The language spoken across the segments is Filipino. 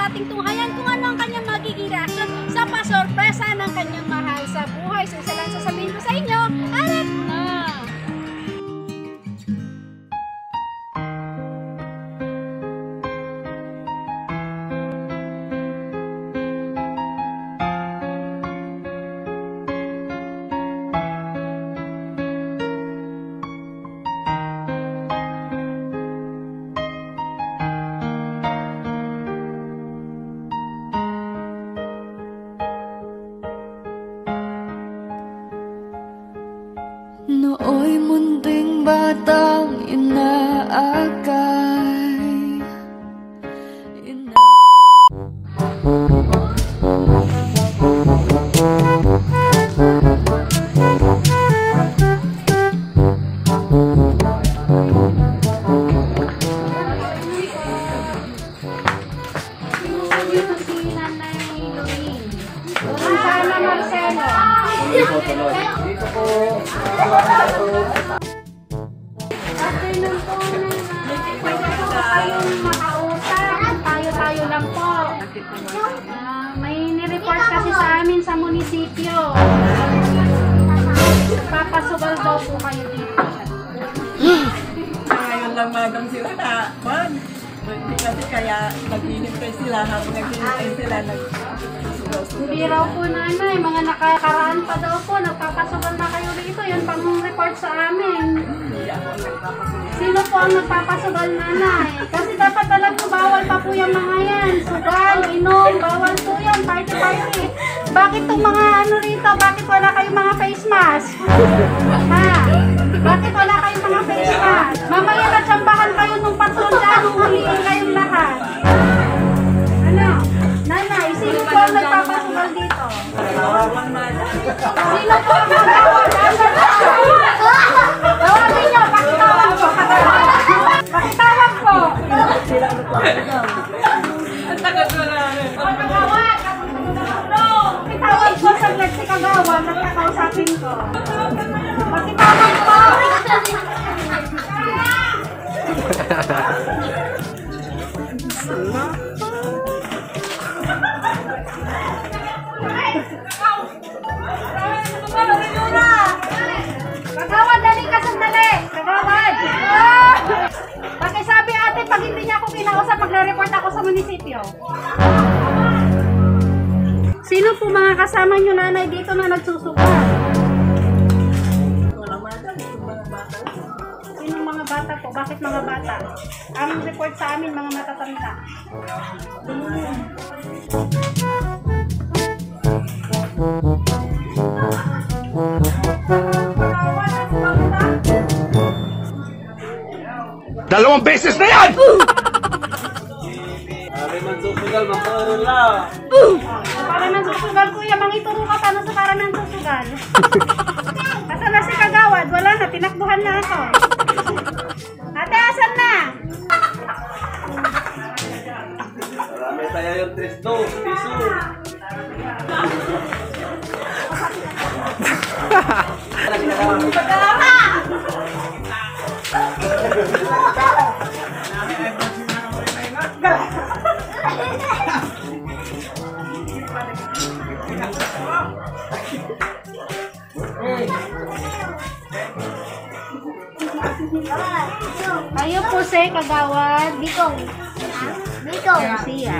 ating tunghayan kung ano ang kanyang magiging reaction sa pasorpresa ng kanyang mahal sa buhay. So isa lang sasabihin ko sa inyo, alam na! Nooy munting batang inaakay Dito po. Afternoon po na pwede po kayong makausap. Tayo-tayo lang po. May nireport kasi sa amin sa munisipyo. Papasugal daw po kayo dito. Ngayon lang madam sila na, man. Hindi kasi kaya nag-hinintay sila. Habang nag-hinintay sila, Hindi raw po nanay, mga nakakaraan pa daw po, nagpapasugal na kayo rito, yun pang report sa amin. Sino po ang nagpapasugal nanay? Kasi dapat alam ko, bawal pa po yung mga yan, sugal, inom, bawal po yan, party. Bakit itong mga ano rito, bakit wala kayong mga face mask? Ha? Bakit wala kayong mga face mask? Mamaya natsambahan kayo nung patrol dyan, nung huliin kayong lahat. Ano? Nanay, sino po ang nagpapasugal dito? Sino po ang tawagin nyo, pakitawag po. Pakitawag po. ang tagal ko na. Pakitawag. Pakitawag po sa si Kagawad at kakausapin ko. Pakitawag po. Kagawad, dali ka sandali! Kagawad! Pakisabi ate, pag hindi niya ako kinausap, magre-report ako sa munisipyo. Sino po mga kasama niyo nanay dito na nagsusuka? Sinong mga bata po? Bakit mga bata? Ang report sa amin, mga matatanda. Dalawang beses na yan! Ari man susugal, makaroon lang. Para nang susugal kuya, mangituro ka paano sa para nang susugal. Asan na si Kagawad? Wala na, tinakbuhan na ako. Ate, asan na? Marami tayo yung 3-2, piso. Kayo po si Kagawad. Bikong. Bikong. Siya.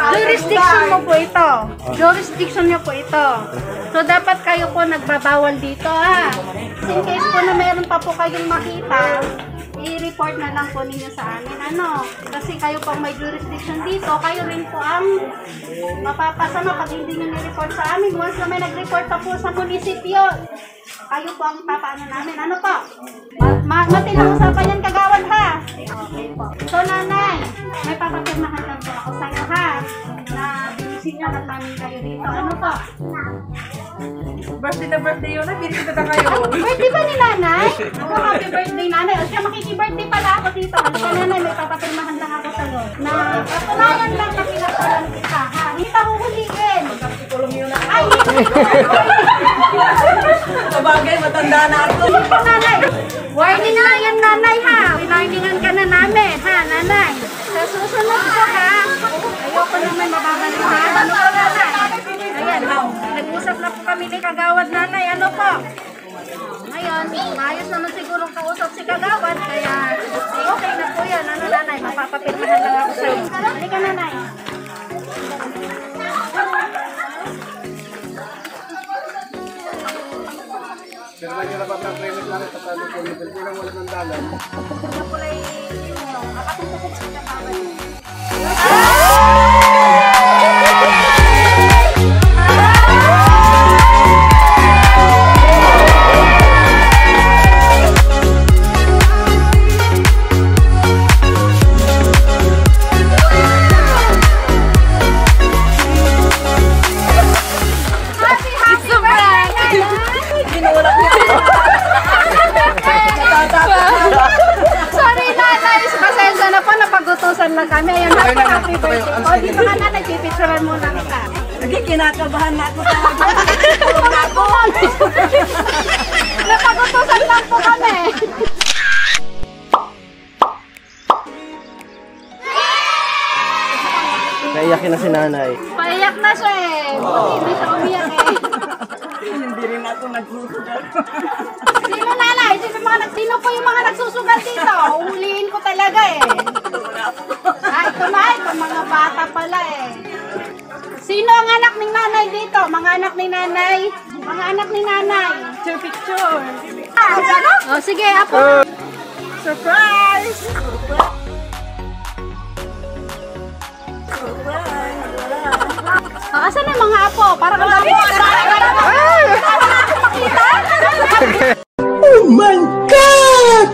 Jurisdiction mo po ito. Jurisdiction niyo po ito. So, dapat kayo po nagbabawal dito, ha? In case po na meron pa po kayong makita, i-report na lang po ninyo sa amin. Ano? Kasi kayo po may jurisdiction dito, kayo rin po ang mapapasama pag hindi nyo ni-report sa amin. Once na may nag-report pa po sa munisipyo, kayo po ang papaano namin. Ano po? Matilang usapan yan, Kagawad, ha? Okay po. So, nanay, may papapirmahan lang po ako sa'yo, ha? Na binisita namin kayo dito. Ano po? Birthday na birthday yun, nagkikita na kayo. Birthday ba ni nanay? Ako, happy birthday, nanay. O siya, makiki-birthday pala ako dito. Ano ka, nanay, may papapirmahan lang ako sa'yo. Na katunayan lang na pinakalan kita, ha? Hindi ka huhuliin. Tulong yun na. Ay, hindi. matanda na ako. Nanay, warning na yan nanay ha. Warningan ka na namin ha nanay. Sa susunod ko ha. Ayoko naman mababalik ha. Ano po nanay? Ayan, nag-usap na po kami ni Kagawad nanay. Ano po? Ngayon, maayos naman sigurong kausap si Kagawad. Kaya okay na po yan. Ano nanay, mapapapirmahan lang ako sa'yo. Halika nanay. Pero may nilabas ng premise lang sa talo ko. Hindi lang wala ng dalan. Ano po lang yung nakatutupok si Kagawad. Sorry nanay, pasensya na po, napagutusan lang kami. Ayun na po, happy birthday po. Dito ka na, nagpipicturean mo lang ka. Hindi, kinakabahan na ako talaga. Napagutusan lang po kami. Naiyakin na si nanay. Paiyak na siya eh. Buti hindi siya umiyak eh. Hindi rin ako nagsusugal. Sino nanay? Sino po yung mga nagsusugal dito? Uhulihin ko talaga eh. Ito na, ito mga bata pala eh. Sino ang anak ni nanay dito? Mga anak ni nanay? Mga anak ni nanay. Picture. Oh, sige, apo. Surprise! Asan na mga apo? Para ka lang. Oh my God!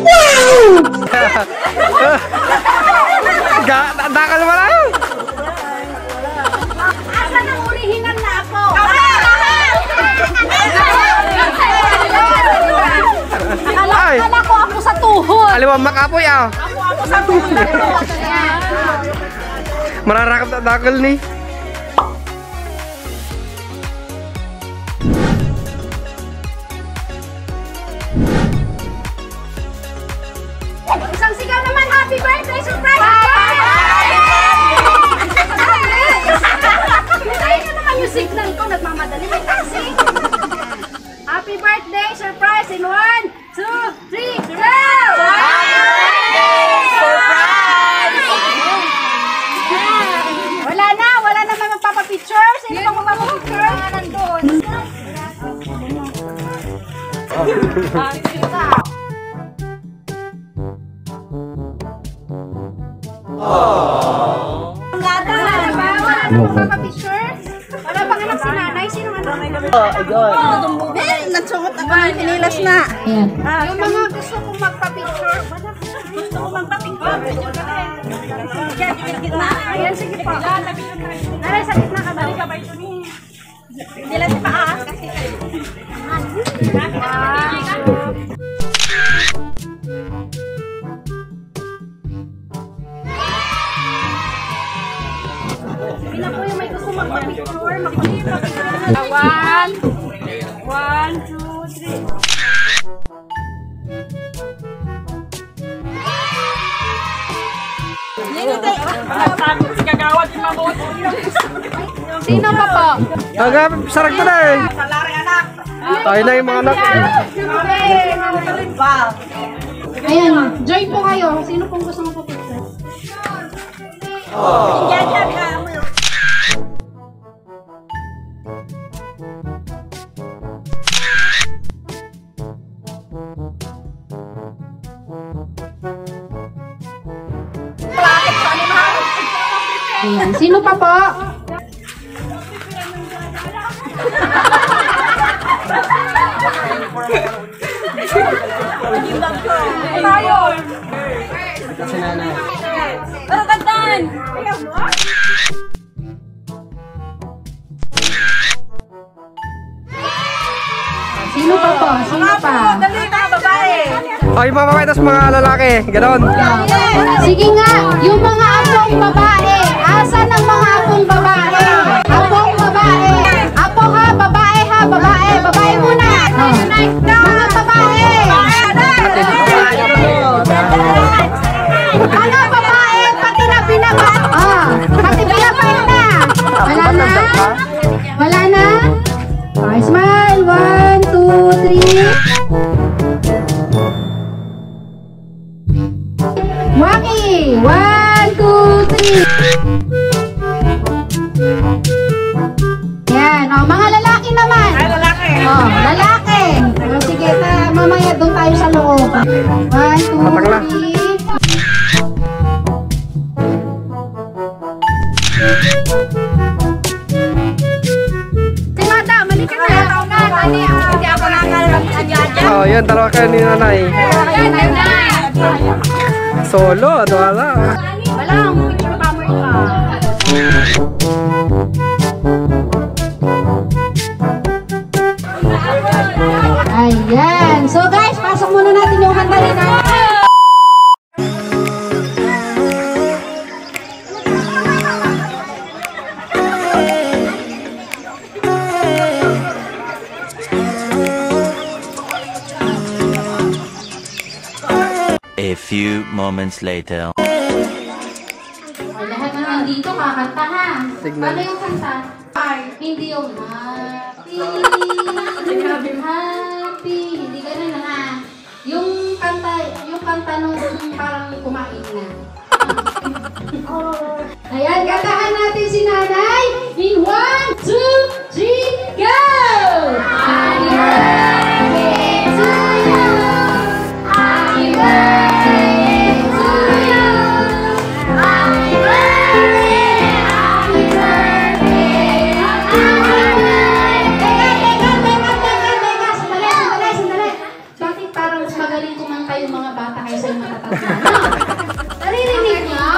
Wow! Dakal mo lang! Asan ang orihinal na apo? Akala ko ako sa tuhod. Alam mo, makapoy ah! Ako sa tuhod. Mararakap na dakal ni. Isang sigaw naman, happy birthday, surprise! Hintayin nyo naman yung signal ko, nagmamadali. May taxi! Happy birthday, surprise in 1, 2, 3, go! Wala naman magpapapicture. Sino bang magpapapicture? Nandun. Wala magpapapicture? Wala pang anak si nanay. Sino ang anak? Nagsungot ako ng pinilas na. Yung mga gusto kong magpapicture. Gusto kong magpapicture. Ayan, sige po. Nanay, sa gitna ka ba? Hindi lang si Paas kasi. Pina po yung may gusto magpapicture. Magpapicture. 1, 2, 3. Sino pa po? Aga, sarag to na eh. Tayo na yung mga anak. Ayan, join po kayo. Sino pong gusto magpapicture? Ayan, sino pa po? Sino pa po? Sino pa? Ay, mga babae, tapos mga lalaki. Ganon. Sige nga, yung mga apong babae. Asan ang mga apong babae? Apong babae. Apo ha, babae ha, babae. Babae muna. Ano, babae, pati na binaba. Oh, pati binabay na. Wala na? Wala na? Okay, smile. 1, 2, 3. Waki. 1, 2, 3. Yan. Oh, mga lalaki naman. Ay, lalaki. Oh, lalaki. Oh, sige, mamaya doon tayo sa loob. 1, 2, 3. Si Madam, mali ka na. Hindi ako nakalang sa Jaja. Oh, yan, dalawa kayo ni nanay. Solo, ano wala. Walang, picture pa mo ito. Ayan. So guys, pasok muna natin yung handa ni Nanay. A few moments later. Lahat na nandito, kakanta ha. Signal. Ano yung kanta? Hindi yung happy, happy, hindi ganun ha. Yung kanta nung parang kumain na. Ayan, kantahan natin si Nanay. In 1, 2, 3, go! Happy birthday to you. Happy birthday to you. Happy birthday, happy birthday, happy birthday. Teka. Sandali. Bakit parang mas magaling kumanta yung mga bata kaysa yung matatanda? Naririnig niyo?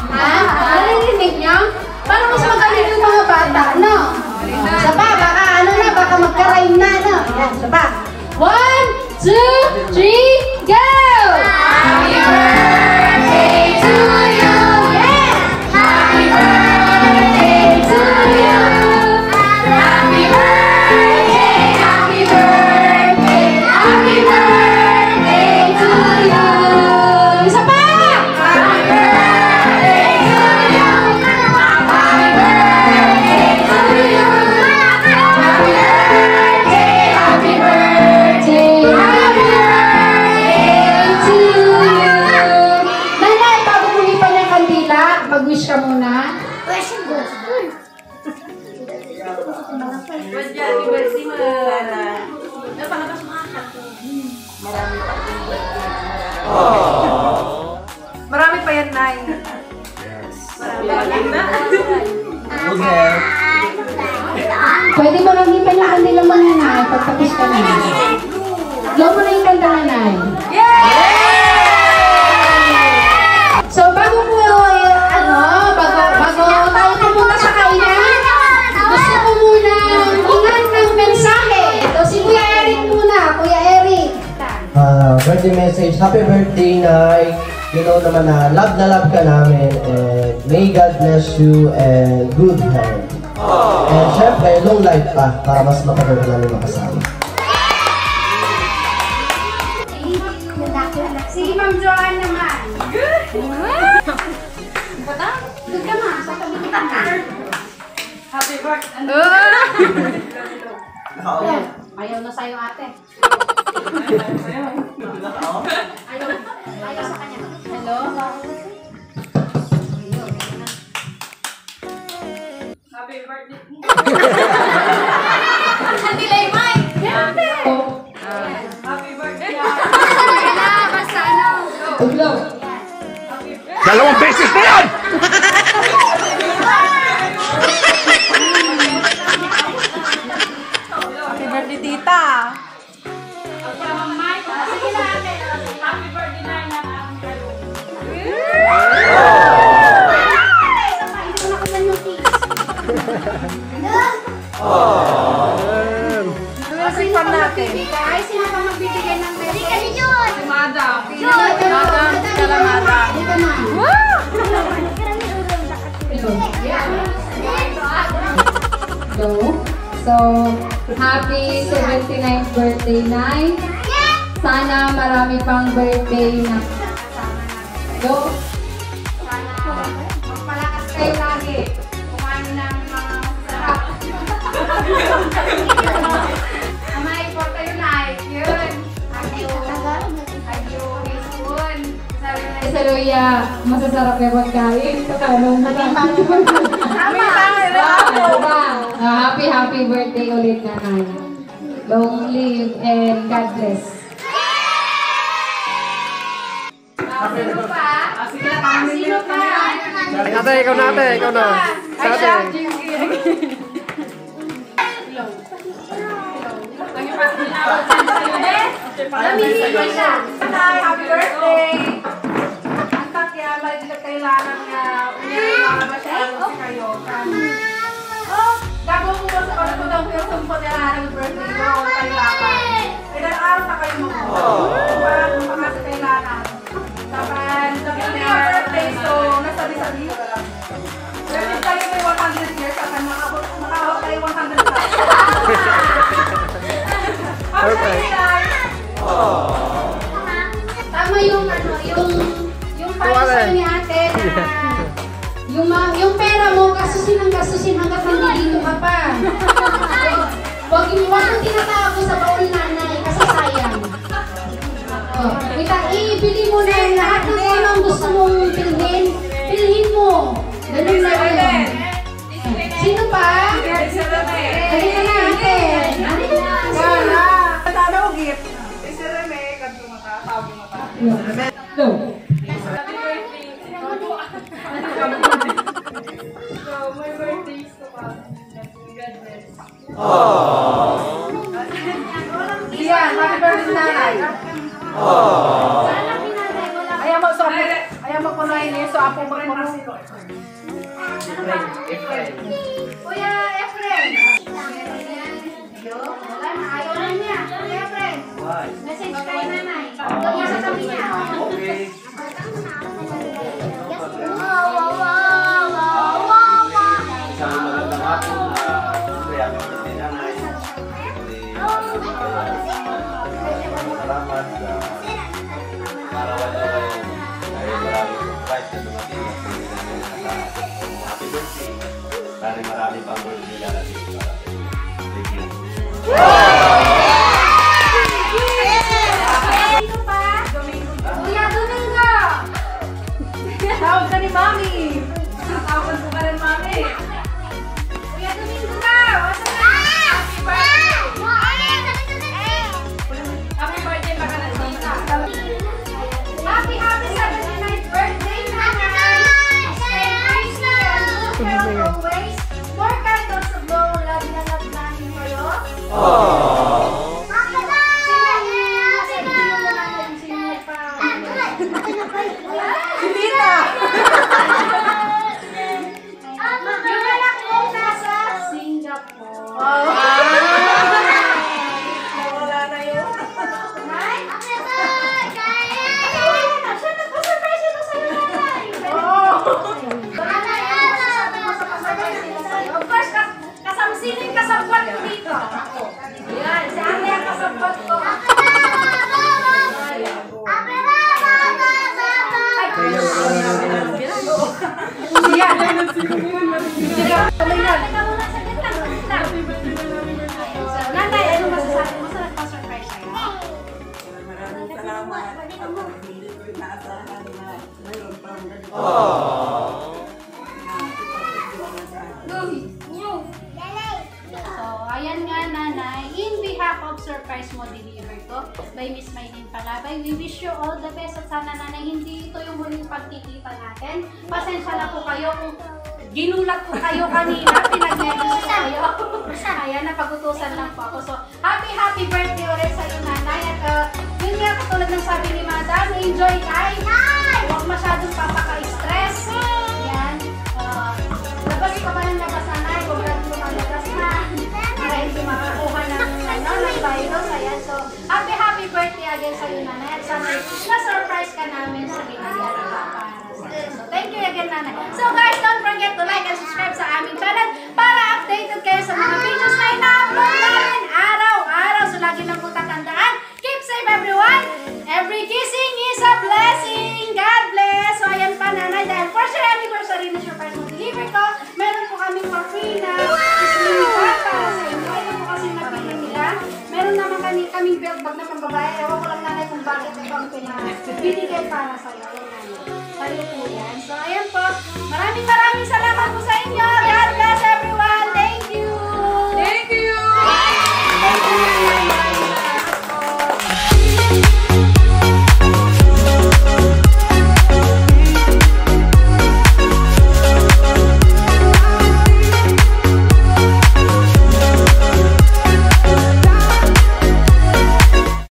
Ha? Naririnig niyo? Parang mas magaling yung mga bata, no? Saba, baka magka-rhyme na, no? Yan, saba. 1, 2, 3, go! Happy birthday to you! Yes! Happy birthday to you! Happy birthday, happy birthday, happy birthday to you! Isa pa! Happy birthday to you! Happy birthday to you! Happy birthday, happy birthday, happy birthday to you! Nanay, bago mo ipan yung kandila, mag-wish ka muna. Marami pa yan, Nay. Pwede mo lang ipan yung kandila mo, Nanay, pagtapos ka na. Blow mo na yung kanda, Nanay. So, bago tayo pumunta sa kainan, gusto ko muna hingan ng mensahe. So, si Kuya Eric muna. Kuya Eric. Birthday message. Happy birthday, Nay. You know naman na love ka namin. And may God bless you and good health. And syempre, long life pa para mas matagal ka namin makasama. Si Ma'am Joanne naman. Good ka ma. Sa tabi kita na. Happy birthday. Ayaw na sa'yo, ate. Ayaw sa kanya. Hello? Happy birthday. Ang delay, Mike! Happy birthday. Basta ano? Tuglaw! Dalawang beses na yan! Happy birthday, tita. Sige na, ate. Happy birthday na lang. Isa pa, hindi ko nakasan yung kiss. Asipan natin. Ay, sino pa magbibigay ng message? Kasi yun! Si Madam. Yun! Madam, kala Madam. Dito na. Go. So, happy 79th birthday, Nay. Sana marami pang birthday na. Go. sa Luya, masasarap na pagkain. Katanong na lang. Happy birthday ulit, nanay. Long live and God bless. Sino pa? Sino pa? Ate, ikaw na ate, ikaw na. Sa ate. Namimili ko siya. Happy birthday! Ang takyama, hindi na kailangan nga umiyarin mga masyadong si kayo. Oh, gagawin mo ba sa panahon ng person po nila ng birthday mo o kailangan? Ilang araw na kayo mo. Para kung sa kailangan. Dapat, sabi niya birthday, so nasabi-sabi. Pero tayo may 100 years, at makahawak tayo 100 years. Perfect. Tama yung ano, yung payo sa'yo ni ate na yung pera mo, gastusin hanggat nandito ka pa. Huwag mo tinatago sa baul nanay kasi sayang. Ibili mo na lahat ng unang gusto mong pilhin mo. Ganun na yun. Sino pa? Halika na ate. Yan, happy birthday nanay. Ayaw mo punuin niyo, so apo magpuno. Kuya Efren. Wala na, ayaw na niya. Kuya Efren. Message kay nanay. Huwag niya sasabihin niya. Okay. Salamat sa arawan na kayo dahil maraming surprise na dumating at hindi namin nakaka happy birthday. Marami pang birthday darating para sa inyo. Thank you. Sino pa? Kuya Domingo! Tawag ka ni Mami! Tawag ko ka rin, Mami! Kuya Domingo ka! What's up? Happy birthday! Happy birthday pa ka na dito. Happy 79th birthday, Nanay! Stay crazy and look out always. More candles to blow. Love na love namin kayo. Hindi na! Yung anak ko nasa Singapore. Wala na yun. Nay? Siya nagpa-surprise ito sa'yo, Nanay. Nanay, ano masasabi mo sa pa-surprise ito sa'yo? Of course, sino yung kasabwat ko dito? Yan, si ate ang kasabwat ko. Nanay, ano masasabi mo sa nagpa-surprise sa'yo? Maraming salamat. Hindi ko inaasahan na mayroon pang ganito. So, ayan nga nanay, in behalf of surprise mo delivered ko by Miss Maylin Palabay, we wish you all the best at sana nanay, hindi ito yung huling pagkikita natin. Pasensya na po kayo kung ginulat ko kayo kanina, pinag-message kayo. Ayan, napag-utusan lang po ako. So, happy birthday ulit sa'yo nanay. At yun nga, katulad ng sabi ni Madam, enjoy life. Huwag masyadong papaka-stress. Yan. Labas ka ba ng labas nanay? Huwag lang lumalabas na. Para hindi makakuha ng virus. Ayan. So, happy birthday again sa'yo nanay. At sana na-surprise ka namin sa ginagawa para sa'yo. So, thank you again nanay. So guys, don't forget to like and subscribe sa aming channel para updated kayo sa mga videos na ina-upload namin araw-araw. So, lagi lang po tatandaan. Keep safe everyone. Every kissing is a blessing. God bless. So, ayan pa nanay. Dahil for sure anniversary na surprise mo deliver ko, meron po kaming pa-free na swimming bag para sa inyo. Ito po kasi napili nila. Meron naman kaming belt bag na pambabae. Ewan ko lang nanay kung bakit ito ang binigay para sa iyo.